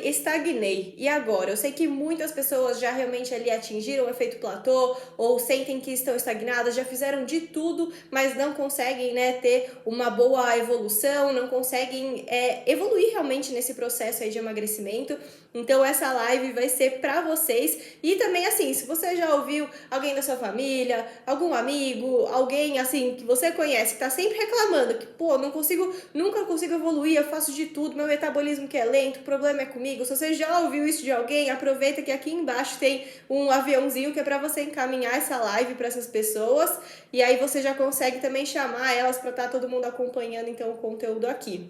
estagnei. E agora? Eu sei que muitas pessoas já realmente ali atingiram o efeito platô ou sentem que estão estagnadas, já fizeram de tudo, mas não conseguem, né, ter uma boa evolução, não conseguem evoluir realmente nesse processo aí de emagrecimento. Então essa live vai ser para vocês. E também assim, se você já ouviu alguém da sua família, algum amigo, alguém assim que você conhece que tá sempre reclamando que, pô, nunca consigo evoluir, eu faço de tudo, meu metabolismo que é lento, o problema é comigo. Se você já ouviu isso de alguém, aproveita que aqui embaixo tem um aviãozinho que é para você encaminhar essa live para essas pessoas, e aí você já consegue também chamar elas para estar todo mundo acompanhando então o conteúdo aqui.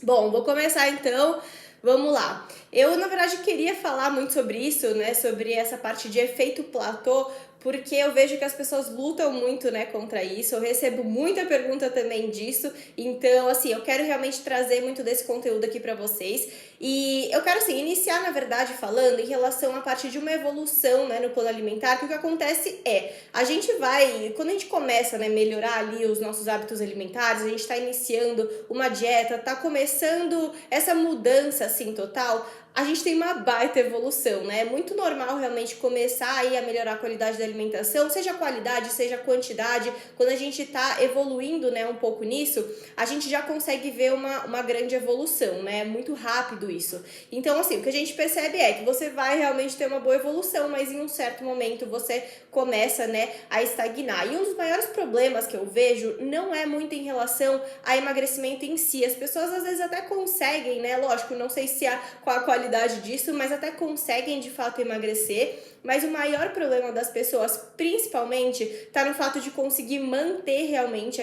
Bom, vou começar então. Vamos lá. Eu, na verdade, queria falar muito sobre isso, né? Sobre essa parte de efeito platô, porque eu vejo que as pessoas lutam muito, né, contra isso. Eu recebo muita pergunta também disso. Então, assim, eu quero realmente trazer muito desse conteúdo aqui para vocês. E eu quero, assim, iniciar, na verdade, falando em relação à parte de uma evolução, né, no plano alimentar, que o que acontece é, a gente vai, quando a gente começa, né, melhorar ali os nossos hábitos alimentares, a gente está iniciando uma dieta, tá começando essa mudança, assim, total, a gente tem uma baita evolução, né? É muito normal realmente começar aí a melhorar a qualidade da alimentação, seja a qualidade, seja a quantidade. Quando a gente tá evoluindo, né, um pouco nisso, a gente já consegue ver uma grande evolução, né? É muito rápido isso. Então, assim, o que a gente percebe é que você vai realmente ter uma boa evolução, mas em um certo momento você começa, né, a estagnar. E um dos maiores problemas que eu vejo não é muito em relação a emagrecimento em si. As pessoas às vezes até conseguem, né? Lógico, não sei se qual a qualidade disso, mas até conseguem de fato emagrecer. Mas o maior problema das pessoas, principalmente, tá no fato de conseguir manter realmente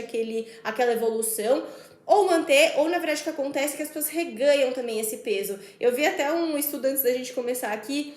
aquela evolução, ou manter, ou na verdade o que acontece é que as pessoas reganham também esse peso. Eu vi até um estudo antes da gente começar aqui,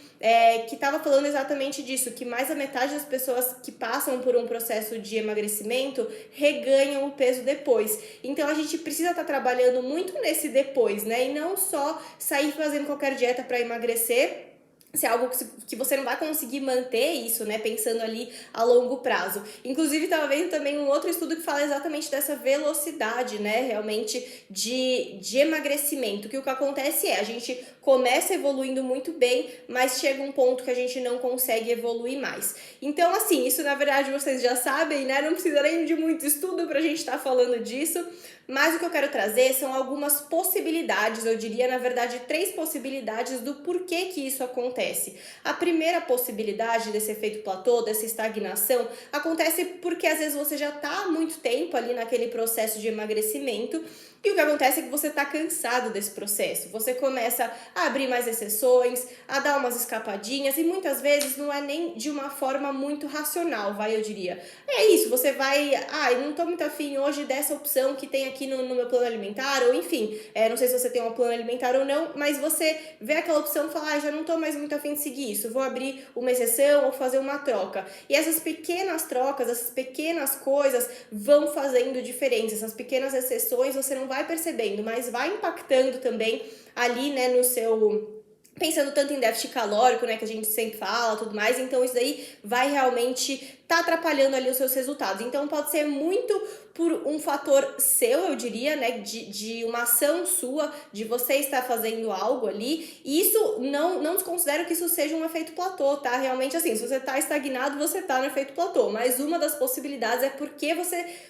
que estava falando exatamente disso, que mais da metade das pessoas que passam por um processo de emagrecimento reganham o peso depois. Então a gente precisa estar trabalhando muito nesse depois, né? E não só sair fazendo qualquer dieta para emagrecer, se é algo que você não vai conseguir manter isso, né, pensando ali a longo prazo. Inclusive, estava vendo também um outro estudo que fala exatamente dessa velocidade, né, realmente de emagrecimento, que o que acontece é, a gente começa evoluindo muito bem, mas chega um ponto que a gente não consegue evoluir mais. Então, assim, isso na verdade vocês já sabem, né, não precisa nem de muito estudo pra gente estar falando disso, mas o que eu quero trazer são algumas possibilidades, eu diria, na verdade, 3 possibilidades do porquê que isso acontece. A primeira possibilidade desse efeito platô, dessa estagnação, acontece porque às vezes você já está há muito tempo ali naquele processo de emagrecimento, e o que acontece é que você está cansado desse processo. Você começa a abrir mais exceções, a dar umas escapadinhas, e muitas vezes não é nem de uma forma muito racional, eu diria. É isso, você vai, eu não tô muito afim hoje dessa opção que tem aqui no meu plano alimentar, ou enfim, não sei se você tem um plano alimentar ou não, mas você vê aquela opção e fala, já não tô mais muito afim de seguir isso, vou abrir uma exceção ou fazer uma troca. E essas pequenas trocas, essas pequenas coisas vão fazendo diferença, essas pequenas exceções você não vai percebendo, mas vai impactando também ali, né, no seu... Pensando tanto em déficit calórico, né, que a gente sempre fala, tudo mais, então isso daí vai realmente tá atrapalhando ali os seus resultados. Então pode ser muito por um fator seu, eu diria, né, de uma ação sua, de você estar fazendo algo ali, e isso não desconsidero que isso seja um efeito platô, tá? Realmente assim, se você tá estagnado, você tá no efeito platô, mas uma das possibilidades é porque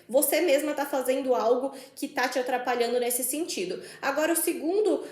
você mesma tá fazendo algo que tá te atrapalhando nesse sentido. Agora, o segundo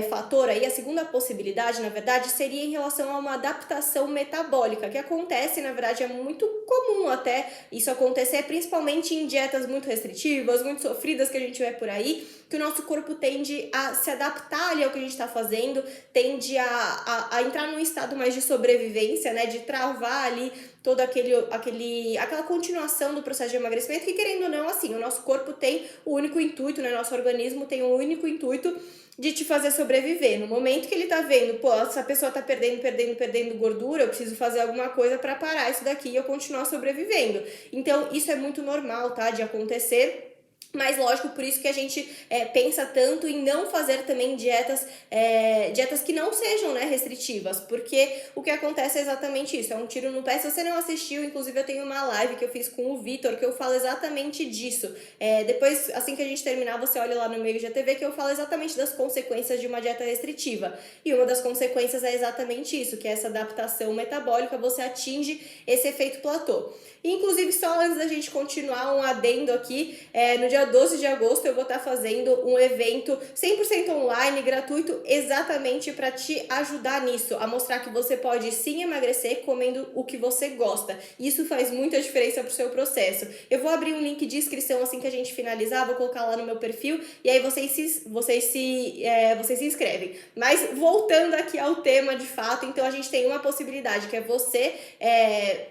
fator aí, a segunda possibilidade, na verdade, seria em relação a uma adaptação metabólica, que acontece, na verdade, é muito comum até isso acontecer, principalmente em dietas muito restritivas, muito sofridas que a gente vê por aí, que o nosso corpo tende a se adaptar ali ao que a gente está fazendo, tende a entrar num estado mais de sobrevivência, né, de travar ali toda aquela continuação do processo de emagrecimento, que querendo ou não, assim, o nosso corpo tem o único intuito, né, nosso organismo tem o único intuito de te fazer sobreviver. No momento que ele tá vendo, pô, essa pessoa tá perdendo gordura, eu preciso fazer alguma coisa para parar isso daqui e eu continuar sobrevivendo. Então, isso é muito normal, tá, de acontecer. Mas lógico, por isso que a gente pensa tanto em não fazer também dietas que não sejam, né, restritivas, porque o que acontece é exatamente isso, é um tiro no pé. Se você não assistiu, inclusive eu tenho uma live que eu fiz com o Vitor, que eu falo exatamente disso. Depois, assim que a gente terminar, você olha lá no meu IGTV que eu falo exatamente das consequências de uma dieta restritiva. E uma das consequências é exatamente isso, que é essa adaptação metabólica, você atinge esse efeito platô. Inclusive, só antes da gente continuar, um adendo aqui, no dia 12 de agosto eu vou estar fazendo um evento 100% online, gratuito, exatamente para te ajudar nisso, a mostrar que você pode sim emagrecer comendo o que você gosta. Isso faz muita diferença pro seu processo. Eu vou abrir um link de inscrição assim que a gente finalizar, vou colocar lá no meu perfil e aí vocês se inscrevem. Mas voltando aqui ao tema de fato, então a gente tem uma possibilidade que é você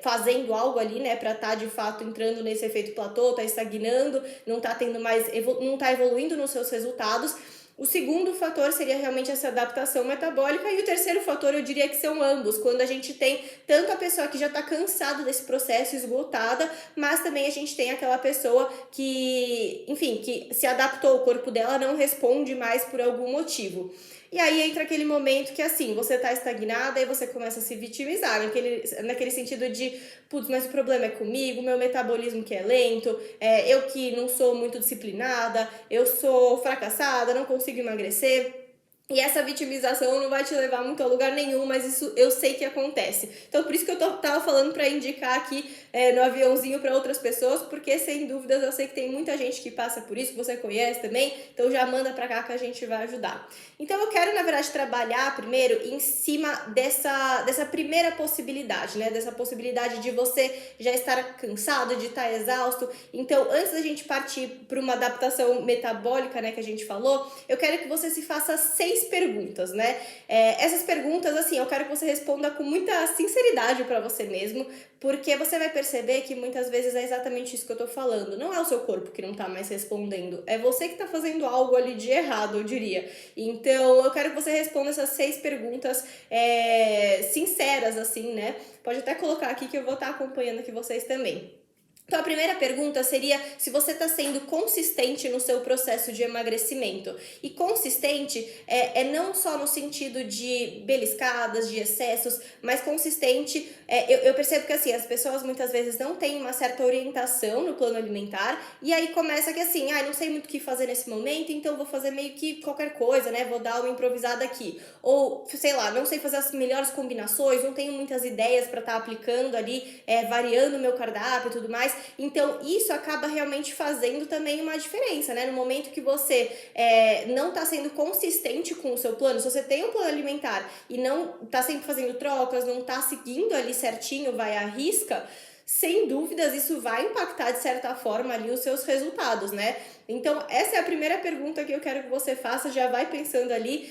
fazendo algo ali, né, para estar de fato entrando nesse efeito platô, tá estagnando, não tá tendo mais, não tá evoluindo nos seus resultados. O segundo fator seria realmente essa adaptação metabólica e o terceiro fator eu diria que são ambos, quando a gente tem tanto a pessoa que já está cansada desse processo, esgotada, mas também a gente tem aquela pessoa que, enfim, que se adaptou, o corpo dela não responde mais por algum motivo. E aí entra aquele momento que assim, você tá estagnada e você começa a se vitimizar, naquele sentido de, putz, mas o problema é comigo, meu metabolismo que é lento, eu que não sou muito disciplinada, eu sou fracassada, não consigo emagrecer. E essa vitimização não vai te levar muito a lugar nenhum, mas isso eu sei que acontece. Então, por isso que eu tava falando para indicar aqui no aviãozinho para outras pessoas, porque sem dúvidas eu sei que tem muita gente que passa por isso, que você conhece também, então já manda para cá que a gente vai ajudar. Então, eu quero, na verdade, trabalhar primeiro em cima dessa primeira possibilidade, né? Dessa possibilidade de você já estar cansado, de estar exausto. Então, antes da gente partir para uma adaptação metabólica, né, que a gente falou, eu quero que você se faça 6 perguntas, né? Essas perguntas, assim, eu quero que você responda com muita sinceridade para você mesmo, porque você vai perceber que muitas vezes é exatamente isso que eu tô falando. Não é o seu corpo que não tá mais respondendo, é você que tá fazendo algo ali de errado, eu diria. Então, eu quero que você responda essas 6 perguntas sinceras, assim, né? Pode até colocar aqui que eu vou estar acompanhando aqui vocês também. Então, a primeira pergunta seria se você está sendo consistente no seu processo de emagrecimento. E consistente não só no sentido de beliscadas, de excessos, mas consistente, eu percebo que assim, as pessoas muitas vezes não têm uma certa orientação no plano alimentar, e aí começa que assim, não sei muito o que fazer nesse momento, então vou fazer meio que qualquer coisa, né? Vou dar uma improvisada aqui. Ou, sei lá, não sei fazer as melhores combinações, não tenho muitas ideias para estar aplicando ali, variando o meu cardápio e tudo mais. Então, isso acaba realmente fazendo também uma diferença, né? No momento que você não tá sendo consistente com o seu plano, se você tem um plano alimentar e não tá sempre fazendo trocas, não tá seguindo ali certinho, vai à risca, sem dúvidas isso vai impactar de certa forma ali os seus resultados, né? Então, essa é a primeira pergunta que eu quero que você faça, já vai pensando ali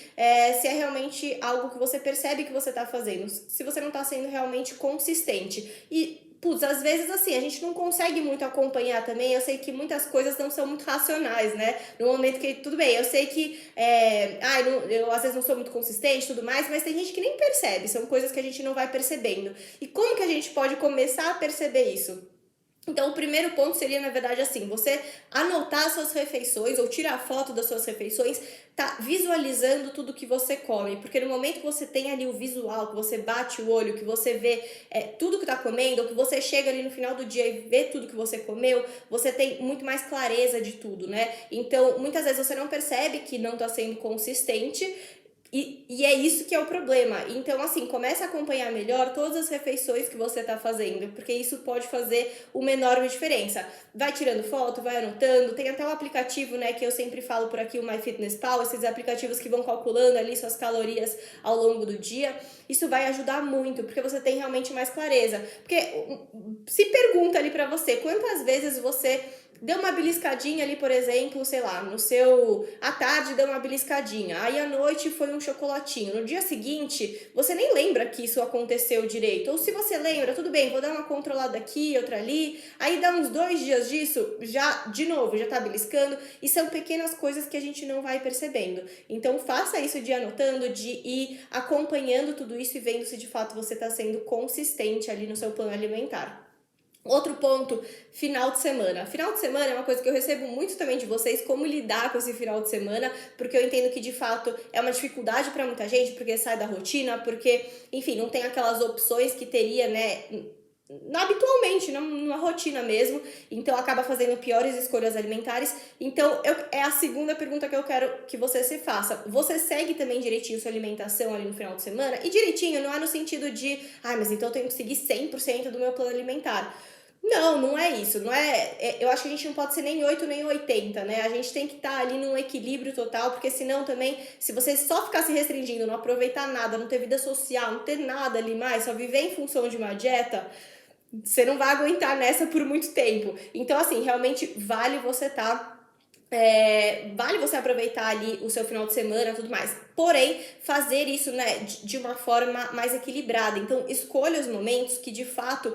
se é realmente algo que você percebe que você tá fazendo, se você não tá sendo realmente consistente. E putz, às vezes assim, a gente não consegue muito acompanhar também, eu sei que muitas coisas não são muito racionais, né? No momento que, tudo bem, eu sei que eu às vezes não sou muito consistente e tudo mais, mas tem gente que nem percebe, são coisas que a gente não vai percebendo. E como que a gente pode começar a perceber isso? Então, o primeiro ponto seria, na verdade, assim, você anotar suas refeições ou tirar foto das suas refeições, tá visualizando tudo que você come, porque no momento que você tem ali o visual, que você bate o olho, que você vê tudo que tá comendo, ou que você chega ali no final do dia e vê tudo que você comeu, você tem muito mais clareza de tudo, né? Então, muitas vezes você não percebe que não tá sendo consistente, e é isso que é o problema. Então, assim, começa a acompanhar melhor todas as refeições que você tá fazendo, porque isso pode fazer uma enorme diferença. Vai tirando foto, vai anotando, tem até um aplicativo, né, que eu sempre falo por aqui, o MyFitnessPal, esses aplicativos que vão calculando ali suas calorias ao longo do dia. Isso vai ajudar muito, porque você tem realmente mais clareza. Porque se pergunta ali pra você, quantas vezes você deu uma beliscadinha ali, por exemplo, sei lá, à tarde deu uma beliscadinha, aí à noite foi um chocolatinho, no dia seguinte você nem lembra que isso aconteceu direito, ou se você lembra, tudo bem, vou dar uma controlada aqui, outra ali, aí dá uns 2 dias disso, já, de novo, já tá beliscando, e são pequenas coisas que a gente não vai percebendo. Então faça isso de ir anotando, de ir acompanhando tudo isso e vendo se de fato você tá sendo consistente ali no seu plano alimentar. Outro ponto, final de semana. Final de semana é uma coisa que eu recebo muito também de vocês, como lidar com esse final de semana, porque eu entendo que de fato é uma dificuldade para muita gente, porque sai da rotina, porque, enfim, não tem aquelas opções que teria, né, habitualmente, numa rotina mesmo, então acaba fazendo piores escolhas alimentares. Então, é a segunda pergunta que eu quero que você se faça. Você segue também direitinho sua alimentação ali no final de semana? E direitinho não é no sentido de, mas então eu tenho que seguir 100% do meu plano alimentar. Não, não é isso, não eu acho que a gente não pode ser nem 8 nem 80, né? A gente tem que estar ali num equilíbrio total, porque senão também, se você só ficar se restringindo, não aproveitar nada, não ter vida social, não ter nada ali mais, só viver em função de uma dieta, você não vai aguentar nessa por muito tempo. Então, assim, realmente vale você vale você aproveitar ali o seu final de semana e tudo mais. Porém, fazer isso, né, de uma forma mais equilibrada. Então, escolha os momentos que de fato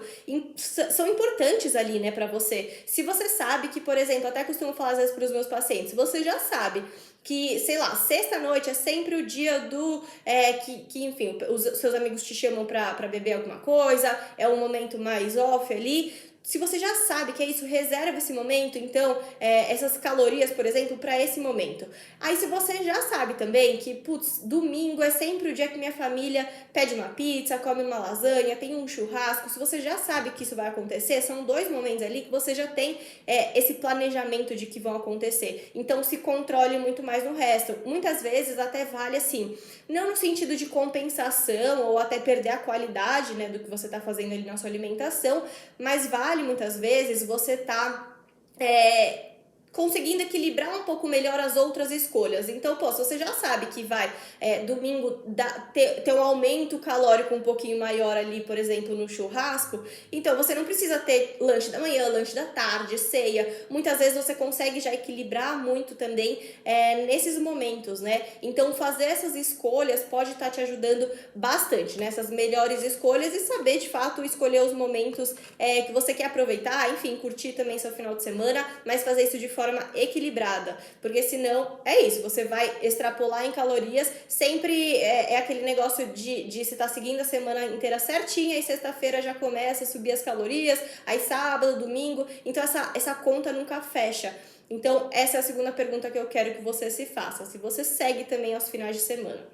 são importantes ali, né, pra você. Se você sabe que, por exemplo, até costumo falar às vezes pros meus pacientes, você já sabe que, sei lá, sexta-noite é sempre o dia enfim, os seus amigos te chamam pra beber alguma coisa, é um momento mais off ali. Se você já sabe que é isso, reserva esse momento, então, essas calorias, por exemplo, para esse momento. Aí, se você já sabe também que, putz, domingo é sempre o dia que minha família pede uma pizza, come uma lasanha, tem um churrasco, se você já sabe que isso vai acontecer, são 2 momentos ali que você já tem esse planejamento de que vão acontecer. Então, se controle muito mais no resto. Muitas vezes até vale assim, não no sentido de compensação ou até perder a qualidade, né, do que você está fazendo ali na sua alimentação, mas vale muitas vezes você conseguindo equilibrar um pouco melhor as outras escolhas. Então, se você já sabe que vai domingo ter um aumento calórico um pouquinho maior ali, por exemplo, no churrasco, então você não precisa ter lanche da manhã, lanche da tarde, ceia. Muitas vezes você consegue já equilibrar muito também nesses momentos, né? Então, fazer essas escolhas pode estar te ajudando bastante, né? Essas melhores escolhas e saber, de fato, escolher os momentos que você quer aproveitar, enfim, curtir também seu final de semana, mas fazer isso de forma equilibrada, porque senão é isso, você vai extrapolar em calorias, sempre aquele negócio de você tá seguindo a semana inteira certinha e sexta-feira já começa a subir as calorias, aí sábado, domingo, então essa conta nunca fecha. Então, essa é a segunda pergunta que eu quero que você se faça, se você segue também aos finais de semana.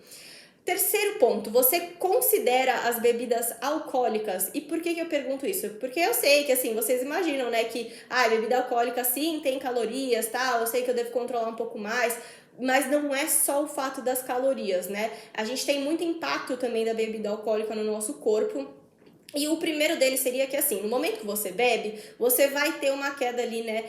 Terceiro ponto, você considera as bebidas alcoólicas? E por que eu pergunto isso? Porque eu sei que, assim, vocês imaginam, né, que, bebida alcoólica, sim, tem calorias, tal, eu sei que eu devo controlar um pouco mais, mas não é só o fato das calorias, né? A gente tem muito impacto também da bebida alcoólica no nosso corpo. E o primeiro deles seria que, assim, no momento que você bebe, você vai ter uma queda ali, né,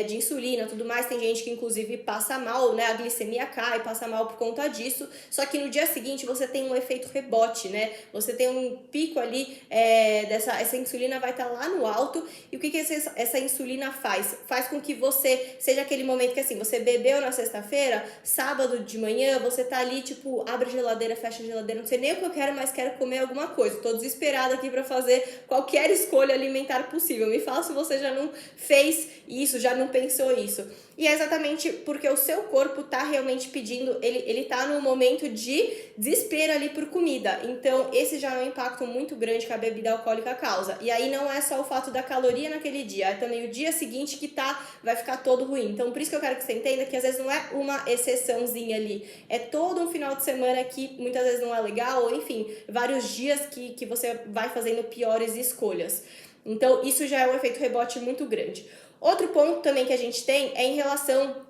de insulina, tudo mais. Tem gente que, inclusive, passa mal, né, a glicemia cai, passa mal por conta disso. Só que no dia seguinte você tem um efeito rebote, né? Você tem um pico ali, essa insulina vai estar lá no alto. E o que essa insulina faz? Faz com que você seja aquele momento que, assim, você bebeu na sexta-feira, sábado de manhã, você tá ali, tipo, abre a geladeira, fecha a geladeira, não sei nem o que eu quero, mas quero comer alguma coisa. Tô desesperada aqui pra fazer qualquer escolha alimentar possível. Me fala se você já não fez isso, já não pensou isso. E é exatamente porque o seu corpo tá realmente pedindo, ele tá num momento de desespero ali por comida. Então, esse já é um impacto muito grande que a bebida alcoólica causa. E aí não é só o fato da caloria naquele dia, é também o dia seguinte que vai ficar todo ruim. Então, por isso que eu quero que você entenda que às vezes não é uma exceçãozinha ali, é todo um final de semana que muitas vezes não é legal, ou enfim, vários dias que você vai fazendo piores escolhas. Então, isso já é um efeito rebote muito grande. Outro ponto também que a gente tem é em relação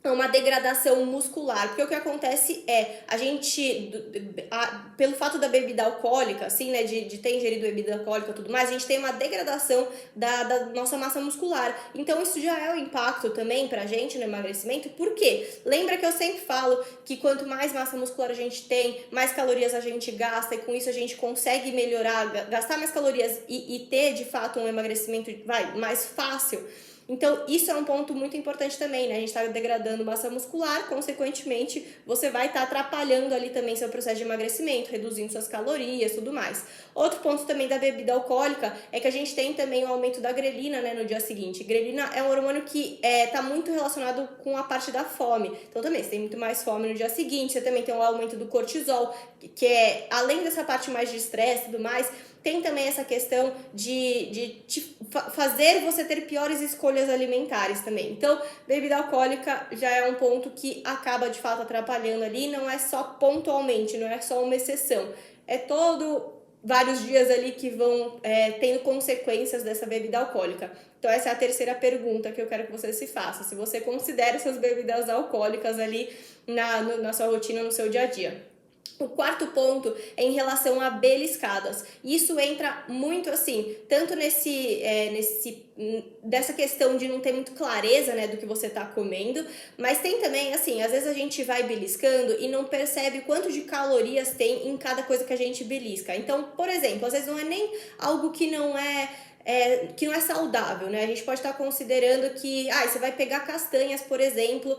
a uma degradação muscular, porque o que acontece a gente, pelo fato da bebida alcoólica, assim, né, de ter ingerido bebida alcoólica e tudo mais, a gente tem uma degradação da nossa massa muscular. Então, isso já é um impacto também pra gente no emagrecimento, por quê? Lembra que eu sempre falo que quanto mais massa muscular a gente tem, mais calorias a gente gasta, e com isso a gente consegue melhorar, gastar mais calorias e ter, de fato, um emagrecimento mais fácil. Então, isso é um ponto muito importante também, né? A gente está degradando massa muscular, consequentemente, você vai estar atrapalhando ali também seu processo de emagrecimento, reduzindo suas calorias e tudo mais. Outro ponto também da bebida alcoólica é que a gente tem também o aumento da grelina, né, no dia seguinte. Grelina é um hormônio que está muito relacionado com a parte da fome. Então, também, você tem muito mais fome no dia seguinte, você também tem o aumento do cortisol, que é, além dessa parte mais de estresse e tudo mais, tem também essa questão de fazer você ter piores escolhas alimentares também. Então, bebida alcoólica já é um ponto que acaba de fato atrapalhando ali, não é só pontualmente, não é só uma exceção, é todo vários dias ali que vão tendo consequências dessa bebida alcoólica. Então essa é a terceira pergunta que eu quero que você se faça, se você considera essas bebidas alcoólicas ali na sua rotina, no seu dia a dia. O quarto ponto é em relação a beliscadas. Isso entra muito assim, tanto dessa questão de não ter muito clareza, né, do que você tá comendo, mas tem também, assim, às vezes a gente vai beliscando e não percebe quanto de calorias tem em cada coisa que a gente belisca. Então, por exemplo, às vezes não é nem algo que não é saudável, né? A gente pode estar considerando que você vai pegar castanhas, por exemplo,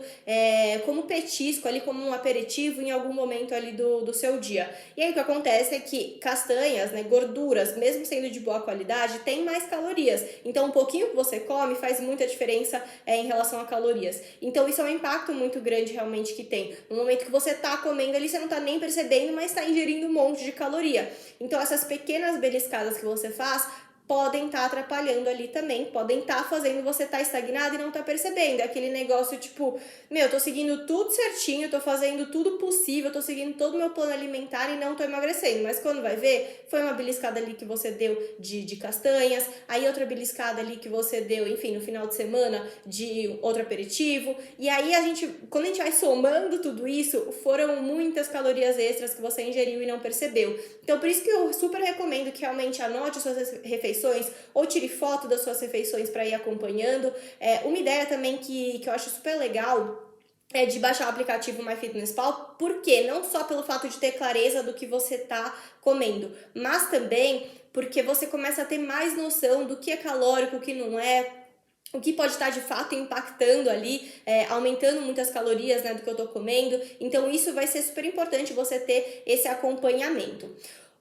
como petisco ali, como um aperitivo em algum momento ali do seu dia. E aí o que acontece é que castanhas, né, gorduras, mesmo sendo de boa qualidade, tem mais calorias. Então um pouquinho que você come faz muita diferença em relação a calorias. Então isso é um impacto muito grande realmente que tem. No momento que você tá comendo ali, você não tá nem percebendo, mas tá ingerindo um monte de caloria. Então essas pequenas beliscadas que você faz podem estar atrapalhando ali também, podem estar fazendo você estar estagnado e não tá percebendo. É aquele negócio tipo, eu tô seguindo tudo certinho, tô fazendo tudo possível, tô seguindo todo o meu plano alimentar e não tô emagrecendo. Mas quando vai ver, foi uma beliscada ali que você deu de castanhas, aí outra beliscada ali que você deu, enfim, no final de semana de outro aperitivo. E aí quando a gente vai somando tudo isso, foram muitas calorias extras que você ingeriu e não percebeu. Então por isso que eu super recomendo que realmente anote suas refeições ou tire foto das suas refeições para ir acompanhando. Uma ideia também que eu acho super legal é de baixar o aplicativo MyFitnessPal, porque não só pelo fato de ter clareza do que você está comendo, mas também porque você começa a ter mais noção do que é calórico, o que não é, o que pode estar de fato impactando ali, aumentando muitas calorias, né, do que eu tô comendo. Então isso vai ser super importante você ter esse acompanhamento.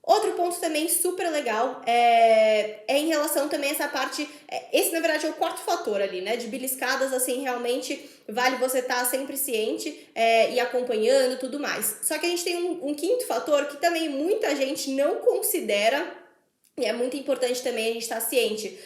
Outro ponto também super legal é em relação também a essa parte, esse na verdade é o quarto fator ali, né, de beliscadas, assim, realmente vale você estar sempre ciente e acompanhando tudo mais. Só que a gente tem um quinto fator que também muita gente não considera, e é muito importante também a gente estar ciente.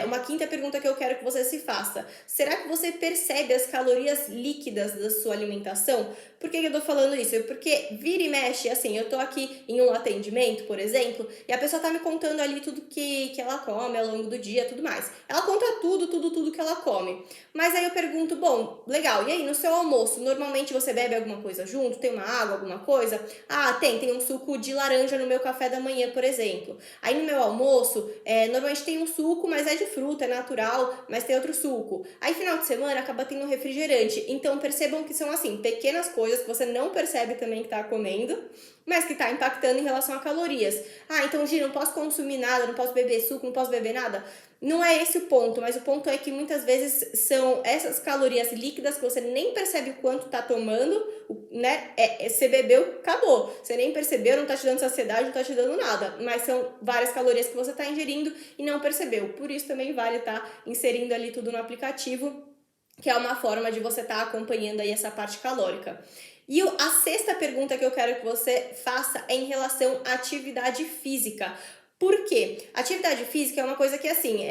Uma quinta pergunta que eu quero que você se faça: será que você percebe as calorias líquidas da sua alimentação? Por que eu tô falando isso? Porque vira e mexe, assim, eu tô aqui em um atendimento, por exemplo, e a pessoa tá me contando ali tudo que ela come ao longo do dia, tudo mais. Ela conta tudo que ela come. Mas aí eu pergunto, bom, legal, e aí no seu almoço, normalmente você bebe alguma coisa junto? Tem uma água, alguma coisa? Tem um suco de laranja no meu café da manhã, por exemplo. Aí no meu almoço, normalmente tem um suco, mas é de fruta, é natural, mas tem outro suco. Aí final de semana acaba tendo um refrigerante. Então percebam que são assim, pequenas coisas que você não percebe também que tá comendo, mas que tá impactando em relação a calorias. Então, Gi, não posso consumir nada, não posso beber suco, não posso beber nada. Não é esse o ponto, mas o ponto é que muitas vezes são essas calorias líquidas que você nem percebe o quanto tá tomando, né? Você bebeu, acabou. Você nem percebeu, não tá te dando saciedade, não tá te dando nada. Mas são várias calorias que você tá ingerindo e não percebeu. Por isso também vale estar inserindo ali tudo no aplicativo, que é uma forma de você estar acompanhando aí essa parte calórica. E a sexta pergunta que eu quero que você faça é em relação à atividade física. Por quê? Atividade física é uma coisa que, assim,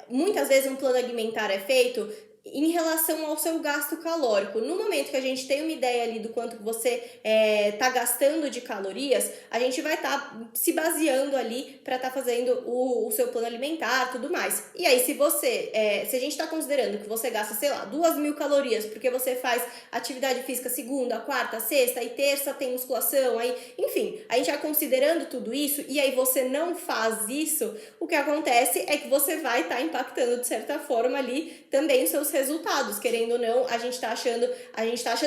muitas vezes um plano alimentar é feito em relação ao seu gasto calórico. No momento que a gente tem uma ideia ali do quanto que você tá gastando de calorias, a gente vai estar se baseando ali para estar fazendo o seu plano alimentar e tudo mais. E aí, se a gente está considerando que você gasta, sei lá, 2.000 calorias, porque você faz atividade física segunda, quarta, sexta e terça tem musculação, aí, enfim, a gente vai considerando tudo isso e aí você não faz isso, o que acontece é que você vai estar impactando de certa forma ali também os seus resultados, querendo ou não, a gente tá achando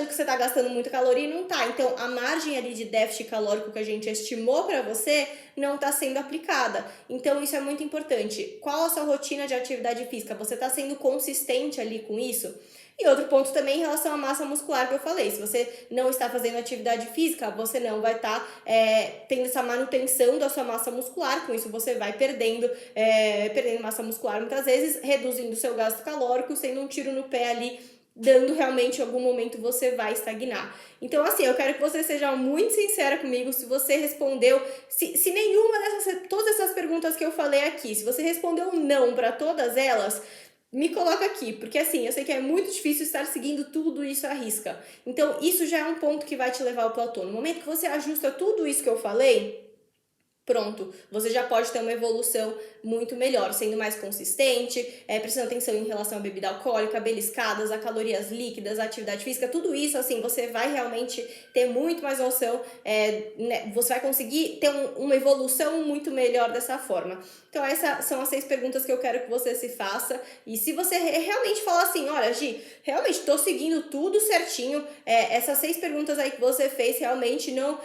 que você tá gastando muita caloria e não tá. Então, a margem ali de déficit calórico que a gente estimou para você não tá sendo aplicada. Então, isso é muito importante. Qual a sua rotina de atividade física? Você tá sendo consistente ali com isso? E outro ponto também em relação à massa muscular que eu falei, se você não está fazendo atividade física, você não vai estar tendo essa manutenção da sua massa muscular, com isso você vai perdendo massa muscular muitas vezes, reduzindo o seu gasto calórico, sendo um tiro no pé ali dando realmente em algum momento você vai estagnar. Então, assim, eu quero que você seja muito sincera comigo se você respondeu, se nenhuma todas essas perguntas que eu falei aqui, se você respondeu não para todas elas, me coloca aqui, porque assim, eu sei que é muito difícil estar seguindo tudo isso à risca. Então, isso já é um ponto que vai te levar ao platô. No momento que você ajusta tudo isso que eu falei, pronto, você já pode ter uma evolução muito melhor, sendo mais consistente, prestando atenção em relação à bebida alcoólica, beliscadas, a calorias líquidas, a atividade física, tudo isso, assim, você vai realmente ter muito mais noção, né, você vai conseguir ter uma evolução muito melhor dessa forma. Então, essas são as 6 perguntas que eu quero que você se faça, e se você realmente falar assim, olha, Gi, realmente tô seguindo tudo certinho, essas 6 perguntas aí que você fez realmente não,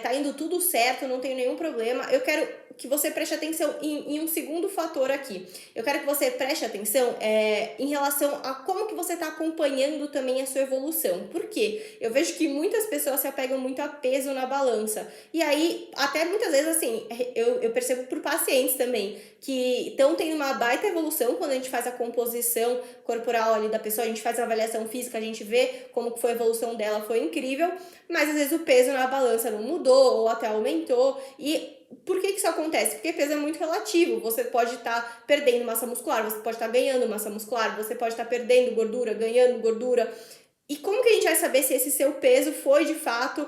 tá indo tudo certo, não tem nenhum problema, eu quero que você preste atenção em um segundo fator aqui. Eu quero que você preste atenção em relação a como que você está acompanhando também a sua evolução. Por quê? Eu vejo que muitas pessoas se apegam muito a peso na balança. E aí, até muitas vezes, assim, eu percebo por pacientes também, que estão tendo uma baita evolução quando a gente faz a composição corporal ali da pessoa, a gente faz a avaliação física, a gente vê como que foi a evolução dela, foi incrível, mas às vezes o peso na balança não mudou ou até aumentou. E por que isso acontece? Porque peso é muito relativo. Você pode estar perdendo massa muscular, você pode estar ganhando massa muscular, você pode estar perdendo gordura, ganhando gordura. E como que a gente vai saber se esse seu peso foi de fato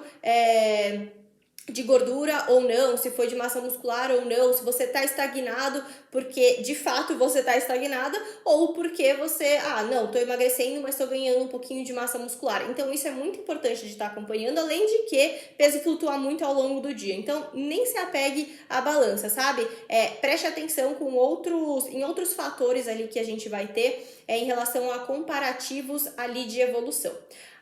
de gordura ou não, se foi de massa muscular ou não, se você está estagnado porque de fato você está estagnada ou porque você, não, tô emagrecendo, mas tô ganhando um pouquinho de massa muscular. Então isso é muito importante de estar acompanhando, além de que peso flutua muito ao longo do dia. Então nem se apegue à balança, sabe? Preste atenção em outros fatores ali que a gente vai ter em relação a comparativos ali de evolução.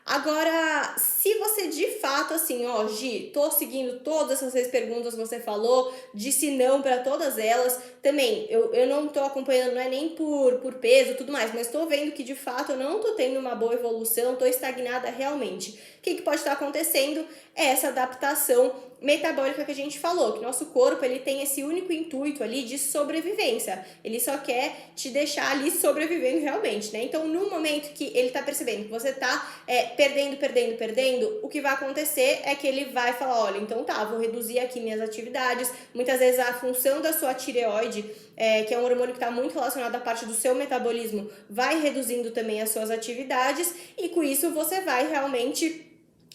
Agora, se você de fato, assim, Gi, tô seguindo todas essas 6 perguntas que você falou, disse não para todas elas, também, eu não tô acompanhando, não é nem por peso e tudo mais, mas tô vendo que de fato eu não tô tendo uma boa evolução, tô estagnada realmente. O que pode estar acontecendo é essa adaptação metabólica que a gente falou, que nosso corpo ele tem esse único intuito ali de sobrevivência, ele só quer te deixar ali sobrevivendo realmente, né? Então, no momento que ele tá percebendo que você tá perdendo, o que vai acontecer é que ele vai falar, olha, então tá, vou reduzir aqui minhas atividades. Muitas vezes a função da sua tireoide, que é um hormônio que está muito relacionado à parte do seu metabolismo, vai reduzindo também as suas atividades e com isso você vai realmente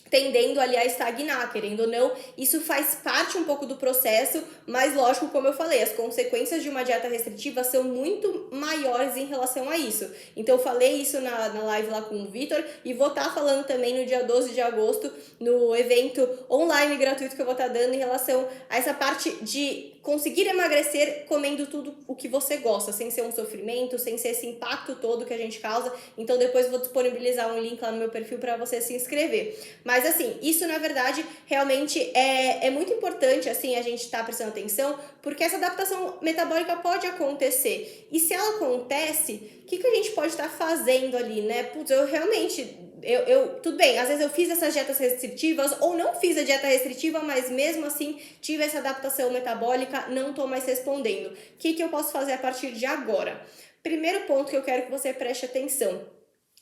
tendendo ali a estagnar, querendo ou não, isso faz parte um pouco do processo, mas lógico, como eu falei, as consequências de uma dieta restritiva são muito maiores em relação a isso. Então eu falei isso na live lá com o Vitor e vou estar falando também no dia 12 de agosto, no evento online gratuito que eu vou estar dando em relação a essa parte de conseguir emagrecer comendo tudo o que você gosta, sem ser um sofrimento, sem ser esse impacto todo que a gente causa. Então depois vou disponibilizar um link lá no meu perfil para você se inscrever. Mas assim, isso na verdade realmente é muito importante assim a gente estar prestando atenção, porque essa adaptação metabólica pode acontecer. E se ela acontece, o que a gente pode estar fazendo ali, né? Putz, eu realmente tudo bem, às vezes eu fiz essas dietas restritivas ou não fiz a dieta restritiva, mas mesmo assim tive essa adaptação metabólica, não tô mais respondendo. O que eu posso fazer a partir de agora? Primeiro ponto que eu quero que você preste atenção,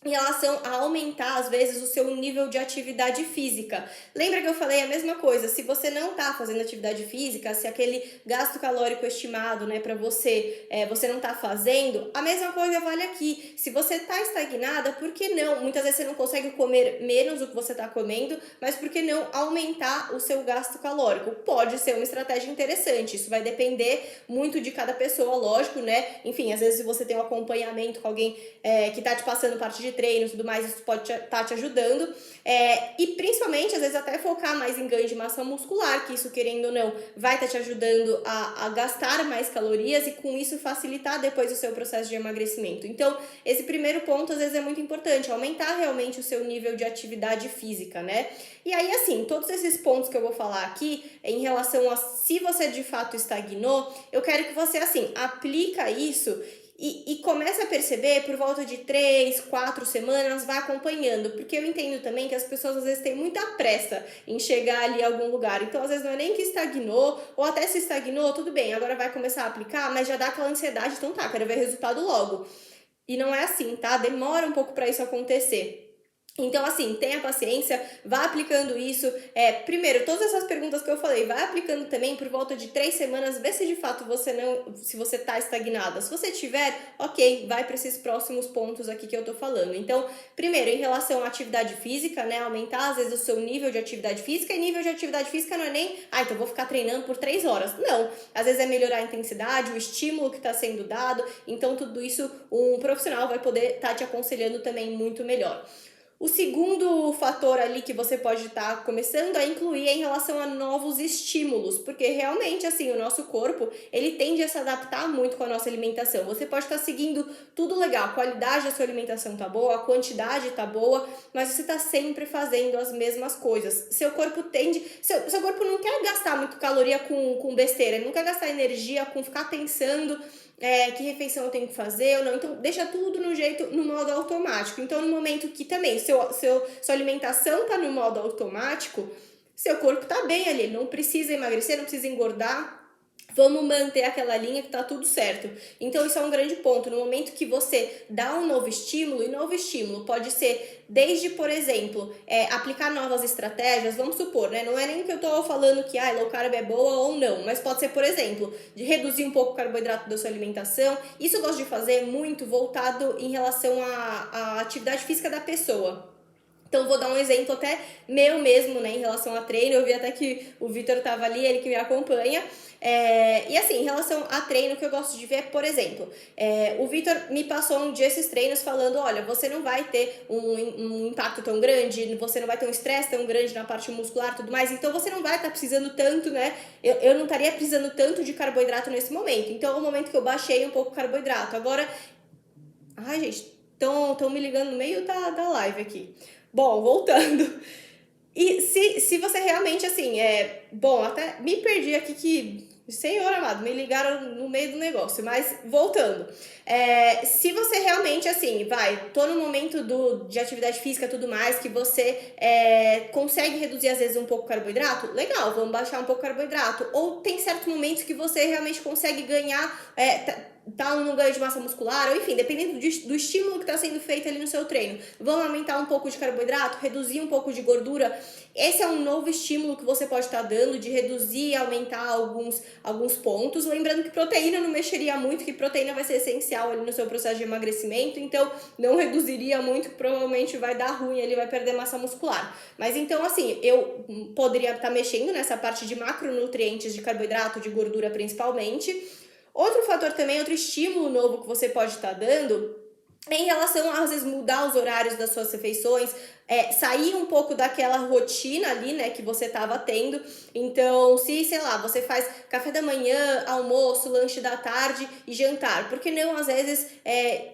em relação a aumentar, às vezes, o seu nível de atividade física. Lembra que eu falei a mesma coisa? Se você não está fazendo atividade física, se aquele gasto calórico estimado, né, para você, você não está fazendo, a mesma coisa vale aqui. Se você está estagnada, por que não? Muitas vezes você não consegue comer menos do que você está comendo, mas por que não aumentar o seu gasto calórico? Pode ser uma estratégia interessante, isso vai depender muito de cada pessoa, lógico, né? Enfim, às vezes se você tem um acompanhamento com alguém que está te passando parte de treino e tudo mais, isso pode estar te ajudando. E principalmente, às vezes, até focar mais em ganho de massa muscular, que isso, querendo ou não, vai estar te ajudando a gastar mais calorias e com isso facilitar depois o seu processo de emagrecimento. Então, esse primeiro ponto, às vezes, é muito importante, aumentar realmente o seu nível de atividade física, né? E aí, assim, todos esses pontos que eu vou falar aqui, em relação a se você de fato estagnou, eu quero que você, assim, aplica isso e começa a perceber por volta de 3, 4 semanas, vai acompanhando, porque eu entendo também que as pessoas às vezes têm muita pressa em chegar ali a algum lugar, então às vezes não é nem que estagnou, ou até se estagnou, tudo bem, agora vai começar a aplicar, mas já dá aquela ansiedade, então tá, quero ver resultado logo. E não é assim, tá? Demora um pouco para isso acontecer. Então, assim, tenha paciência, vá aplicando isso. Primeiro, todas essas perguntas que eu falei, vai aplicando também por volta de 3 semanas, vê se de fato se você tá estagnada. Se você tiver, ok, vai para esses próximos pontos aqui que eu tô falando. Então, primeiro, em relação à atividade física, né, aumentar às vezes o seu nível de atividade física, e nível de atividade física não é nem, então vou ficar treinando por 3 horas. Não, às vezes é melhorar a intensidade, o estímulo que está sendo dado, então tudo isso um profissional vai poder estar te aconselhando também muito melhor. O segundo fator ali que você pode estar começando a incluir é em relação a novos estímulos, porque realmente assim, o nosso corpo, ele tende a se adaptar muito com a nossa alimentação. Você pode estar seguindo tudo legal, a qualidade da sua alimentação tá boa, a quantidade tá boa, mas você tá sempre fazendo as mesmas coisas. Seu corpo seu corpo não quer gastar muito caloria com besteira, ele não quer gastar energia com ficar pensando que refeição eu tenho que fazer ou não. Então, deixa tudo no modo automático. Então, no momento que também sua alimentação tá no modo automático, seu corpo tá bem ali, ele não precisa emagrecer, não precisa engordar. Vamos manter aquela linha que tá tudo certo. Então, isso é um grande ponto. No momento que você dá um novo estímulo, e novo estímulo pode ser desde, por exemplo, aplicar novas estratégias, vamos supor, né? Não é nem que eu tô falando que low carb é boa ou não, mas pode ser, por exemplo, de reduzir um pouco o carboidrato da sua alimentação. Isso eu gosto de fazer muito voltado em relação à atividade física da pessoa. Então, vou dar um exemplo até meu mesmo, né, em relação a treino. Eu vi até que o Vitor tava ali, ele que me acompanha. E assim, em relação a treino, o que eu gosto de ver, por exemplo, o Vitor me passou um dia esses treinos falando, olha, você não vai ter um impacto tão grande, você não vai ter um estresse tão grande na parte muscular e tudo mais, então você não vai estar precisando tanto, né? Eu não estaria precisando tanto de carboidrato nesse momento. Então, é o momento que eu baixei um pouco o carboidrato. Agora, gente, estão me ligando no meio da live aqui. Bom, voltando. E se você realmente, assim, Bom, até me perdi aqui que... Senhor amado, me ligaram no meio do negócio, mas voltando. Se você realmente, assim, tô no momento de atividade física e tudo mais, que você consegue reduzir às vezes um pouco o carboidrato, legal, vamos baixar um pouco o carboidrato. Ou tem certos momentos que você realmente consegue ganhar... tá num ganho de massa muscular, ou enfim, dependendo do estímulo que está sendo feito ali no seu treino. Vamos aumentar um pouco de carboidrato, reduzir um pouco de gordura. Esse é um novo estímulo que você pode estar dando de reduzir e aumentar alguns pontos. Lembrando que proteína não mexeria muito, que proteína vai ser essencial ali no seu processo de emagrecimento, então não reduziria muito, que provavelmente vai dar ruim, ele vai perder massa muscular. Mas então, assim, eu poderia estar mexendo nessa parte de macronutrientes, de carboidrato, de gordura principalmente. Outro fator também, outro estímulo novo que você pode estar dando é em relação a, às vezes, mudar os horários das suas refeições, sair um pouco daquela rotina ali, né, que você estava tendo. Então, se, sei lá, você faz café da manhã, almoço, lanche da tarde e jantar, por que não, às vezes,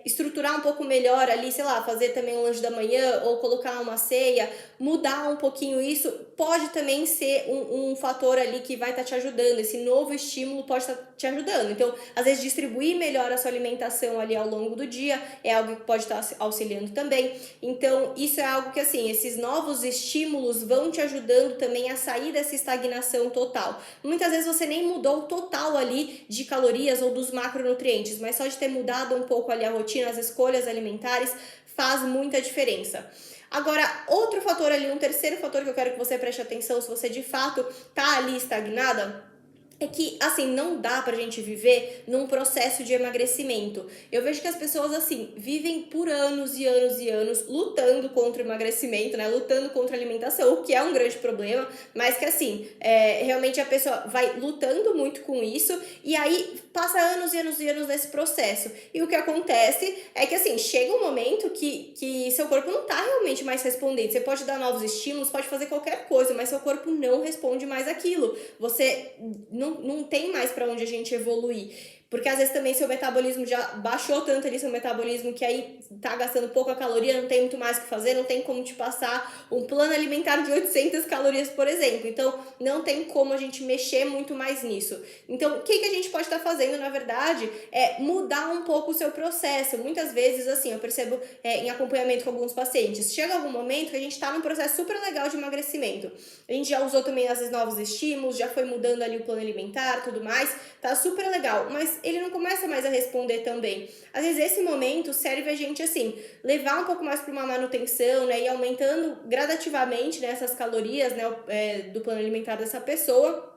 estruturar um pouco melhor ali, sei lá, fazer também um lanche da manhã ou colocar uma ceia, mudar um pouquinho isso, pode também ser um fator ali que vai estar te ajudando. Esse novo estímulo pode estar te ajudando. Então, às vezes, distribuir melhor a sua alimentação ali ao longo do dia é algo que pode estar auxiliando também. Então, isso é algo que, assim, esses novos estímulos vão te ajudando também a sair dessa estagnação total. Muitas vezes você nem mudou o total ali de calorias ou dos macronutrientes, mas só de ter mudado um pouco ali a rotina, as escolhas alimentares, faz muita diferença. Agora, outro fator ali, um terceiro fator que eu quero que você preste atenção, se você de fato tá ali estagnada, é que, assim, não dá pra gente viver num processo de emagrecimento. Eu vejo que as pessoas, assim, vivem por anos e anos e anos lutando contra o emagrecimento, né? Lutando contra a alimentação, o que é um grande problema, mas que, assim, realmente a pessoa vai lutando muito com isso e aí passa anos e anos e anos nesse processo. E o que acontece é que, assim, chega um momento que seu corpo não tá realmente mais respondendo. Você pode dar novos estímulos, pode fazer qualquer coisa, mas seu corpo não responde mais aquilo. Você não tem mais para onde a gente evoluir. Porque às vezes também seu metabolismo já baixou tanto ali, seu metabolismo, que aí tá gastando pouca caloria, não tem muito mais o que fazer, não tem como te passar um plano alimentar de 800 calorias, por exemplo. Então, não tem como a gente mexer muito mais nisso. Então, o que a gente pode estar fazendo, na verdade, é mudar um pouco o seu processo. Muitas vezes, assim, eu percebo em acompanhamento com alguns pacientes, chega algum momento que a gente tá num processo super legal de emagrecimento. A gente já usou também, às vezes, novos estímulos, já foi mudando ali o plano alimentar, tudo mais, tá super legal, mas ele não começa mais a responder também. Às vezes esse momento serve a gente, assim, levar um pouco mais para uma manutenção, né, e aumentando gradativamente, né, essas calorias, né, do plano alimentar dessa pessoa.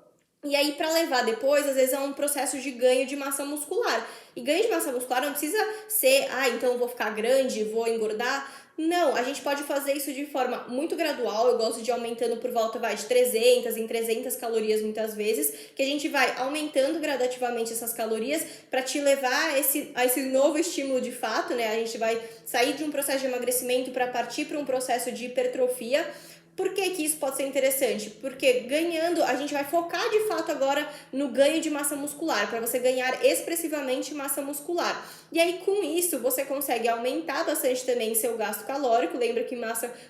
E aí, para levar depois, às vezes é um processo de ganho de massa muscular. E ganho de massa muscular não precisa ser, então eu vou ficar grande, vou engordar. Não, a gente pode fazer isso de forma muito gradual. Eu gosto de ir aumentando por volta, de 300 em 300 calorias muitas vezes, que a gente vai aumentando gradativamente essas calorias para te levar a esse novo estímulo de fato, né? A gente vai sair de um processo de emagrecimento para partir para um processo de hipertrofia. Por que que isso pode ser interessante? Porque ganhando, a gente vai focar de fato agora no ganho de massa muscular, para você ganhar expressivamente massa muscular. E aí com isso você consegue aumentar bastante também seu gasto calórico. Lembra que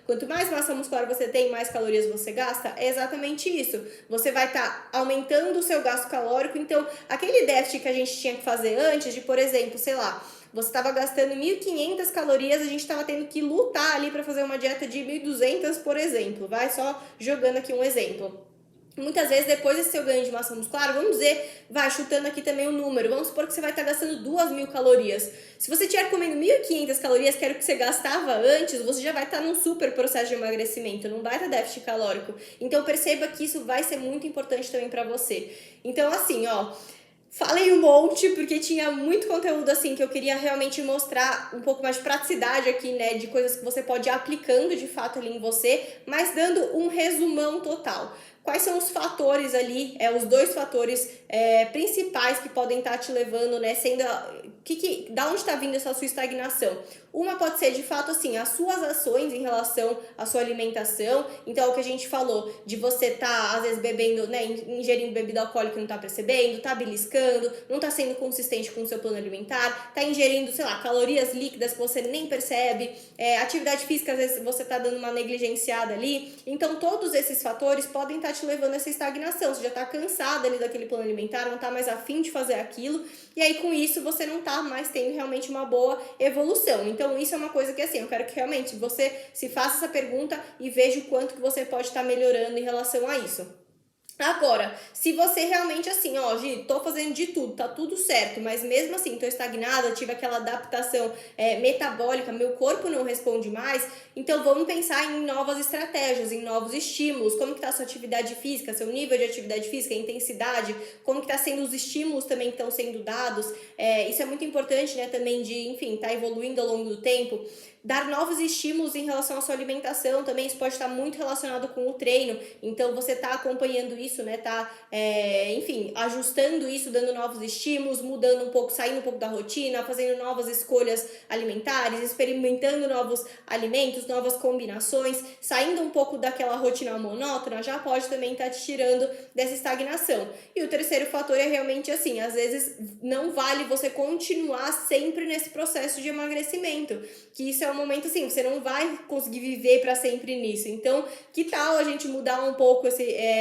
quanto mais massa muscular você tem, mais calorias você gasta? É exatamente isso. Você vai estar aumentando o seu gasto calórico, então aquele déficit que a gente tinha que fazer antes de, por exemplo, sei lá, você estava gastando 1.500 calorias, a gente estava tendo que lutar ali para fazer uma dieta de 1.200, por exemplo. Vai só jogando aqui um exemplo. Muitas vezes, depois desse seu ganho de massa muscular, vamos dizer, vai chutando aqui também o número, vamos supor que você vai estar gastando 2.000 calorias. Se você estiver comendo 1.500 calorias, que era o que você gastava antes, você já vai estar num super processo de emagrecimento, num baita déficit calórico. Então perceba que isso vai ser muito importante também para você. Então assim, falei um monte, porque tinha muito conteúdo assim que eu queria realmente mostrar um pouco mais de praticidade aqui, né, de coisas que você pode ir aplicando de fato ali em você, mas dando um resumão total. Quais são os fatores ali, os dois fatores principais que podem estar te levando, né, da onde está vindo essa sua estagnação? Uma pode ser, de fato, assim, as suas ações em relação à sua alimentação. Então, é o que a gente falou, de você às vezes, bebendo, né, ingerindo bebida alcoólica e não tá percebendo, tá beliscando, não tá sendo consistente com o seu plano alimentar, tá ingerindo, sei lá, calorias líquidas que você nem percebe, atividade física, às vezes, você tá dando uma negligenciada ali. Então, todos esses fatores podem estar te levando a essa estagnação. Você já tá cansada ali daquele plano alimentar, não tá mais afim de fazer aquilo, e aí, com isso, você não tá mais tendo realmente uma boa evolução. Então, isso é uma coisa que, assim, eu quero que realmente você se faça essa pergunta e veja o quanto que você pode estar melhorando em relação a isso. Agora, se você realmente assim, Gi, tô fazendo de tudo, tá tudo certo, mas mesmo assim tô estagnada, tive aquela adaptação metabólica, meu corpo não responde mais, então vamos pensar em novas estratégias, em novos estímulos, como que tá a sua atividade física, seu nível de atividade física, a intensidade, como que tá sendo os estímulos também que estão sendo dados, isso é muito importante, né, também de, enfim, tá evoluindo ao longo do tempo. Dar novos estímulos em relação à sua alimentação também, isso pode estar muito relacionado com o treino, então você tá acompanhando isso, né, enfim, ajustando isso, dando novos estímulos, mudando um pouco, saindo um pouco da rotina, fazendo novas escolhas alimentares, experimentando novos alimentos, novas combinações, saindo um pouco daquela rotina monótona, já pode também estar te tirando dessa estagnação. E o terceiro fator é realmente assim, às vezes não vale você continuar sempre nesse processo de emagrecimento, que isso é um momento assim, você não vai conseguir viver para sempre nisso. Então, que tal a gente mudar um pouco,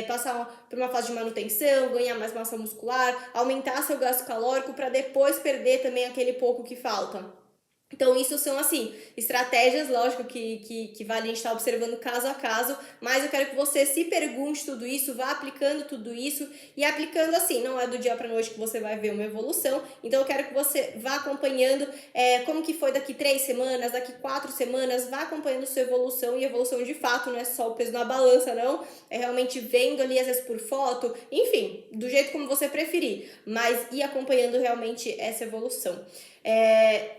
passar por uma fase de manutenção, ganhar mais massa muscular, aumentar seu gasto calórico para depois perder também aquele pouco que falta? Então, isso são, assim, estratégias, lógico, que vale a gente estar observando caso a caso, mas eu quero que você se pergunte tudo isso, vá aplicando tudo isso, e aplicando assim, não é do dia para noite que você vai ver uma evolução, então eu quero que você vá acompanhando como que foi daqui 3 semanas, daqui 4 semanas, vá acompanhando sua evolução, e evolução de fato, não é só o peso na balança, não, é realmente vendo ali, às vezes por foto, enfim, do jeito como você preferir, mas ir acompanhando realmente essa evolução.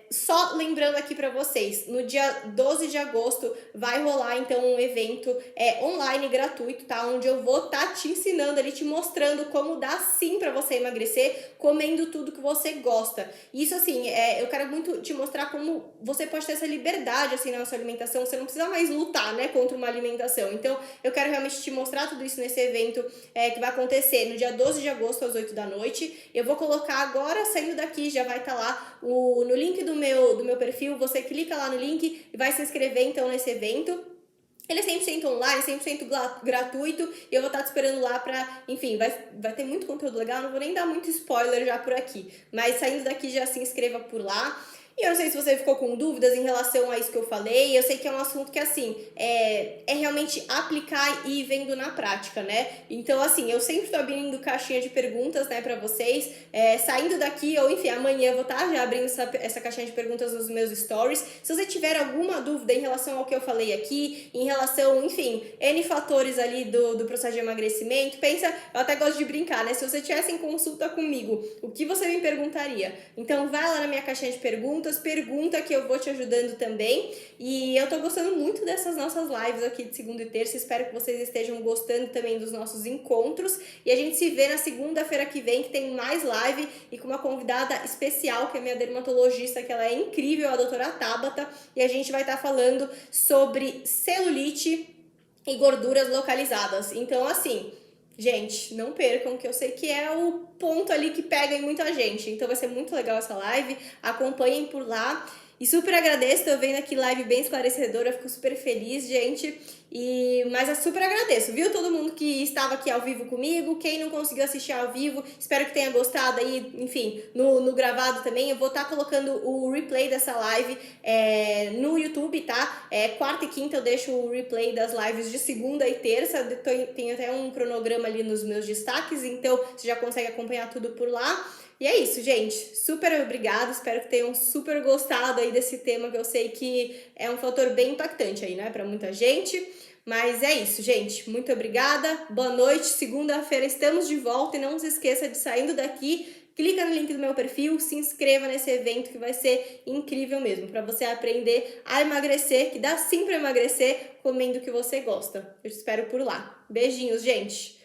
Só lembrando aqui para vocês, no dia 12 de agosto vai rolar então um evento online gratuito, tá? Onde eu vou estar te ensinando ali, te mostrando como dá sim para você emagrecer comendo tudo que você gosta. Isso assim, eu quero muito te mostrar como você pode ter essa liberdade assim na sua alimentação, você não precisa mais lutar, né, contra uma alimentação. Então, eu quero realmente te mostrar tudo isso nesse evento que vai acontecer no dia 12 de agosto às 8 da noite. Eu vou colocar agora, saindo daqui, já vai estar lá no link do meu perfil, você clica lá no link e vai se inscrever então nesse evento. Ele é 100% online, 100% gratuito, e eu vou estar te esperando lá pra, enfim, vai ter muito conteúdo legal, não vou nem dar muito spoiler já por aqui, mas saindo daqui já se inscreva por lá. E eu não sei se você ficou com dúvidas em relação a isso que eu falei. Eu sei que é um assunto que, assim, é realmente aplicar e ir vendo na prática, né? Então, assim, eu sempre tô abrindo caixinha de perguntas, né, pra vocês. Saindo daqui, ou enfim, amanhã eu vou estar já abrindo essa caixinha de perguntas nos meus stories. Se você tiver alguma dúvida em relação ao que eu falei aqui, em relação, enfim, N fatores ali do processo de emagrecimento, pensa, eu até gosto de brincar, né? Se você tivesse em consulta comigo, o que você me perguntaria? Então, vai lá na minha caixinha de perguntas, pergunta que eu vou te ajudando também. E eu tô gostando muito dessas nossas lives aqui de segunda e terça. Espero que vocês estejam gostando também dos nossos encontros. E a gente se vê na segunda-feira que vem, que tem mais live e com uma convidada especial, que é a minha dermatologista, que ela é incrível, a doutora Tabata. E a gente vai estar falando sobre celulite e gorduras localizadas. Então, assim, gente, não percam, que eu sei que é o ponto ali que pega em muita gente. Então vai ser muito legal essa live. Acompanhem por lá. E super agradeço, tô vendo aqui live bem esclarecedora, fico super feliz, gente. Mas eu super agradeço, viu? Todo mundo que estava aqui ao vivo comigo, quem não conseguiu assistir ao vivo, espero que tenha gostado aí, enfim, no gravado também. Eu vou estar colocando o replay dessa live no YouTube, tá? Quarta e quinta eu deixo o replay das lives de segunda e terça. Tem até um cronograma ali nos meus destaques, então você já consegue acompanhar tudo por lá. E é isso, gente. Super obrigada. Espero que tenham super gostado aí desse tema, que eu sei que é um fator bem impactante aí, né, para muita gente. Mas é isso, gente. Muito obrigada. Boa noite. Segunda-feira estamos de volta e não se esqueça de, saindo daqui, clica no link do meu perfil, se inscreva nesse evento que vai ser incrível mesmo, para você aprender a emagrecer, que dá sim para emagrecer comendo o que você gosta. Eu te espero por lá. Beijinhos, gente.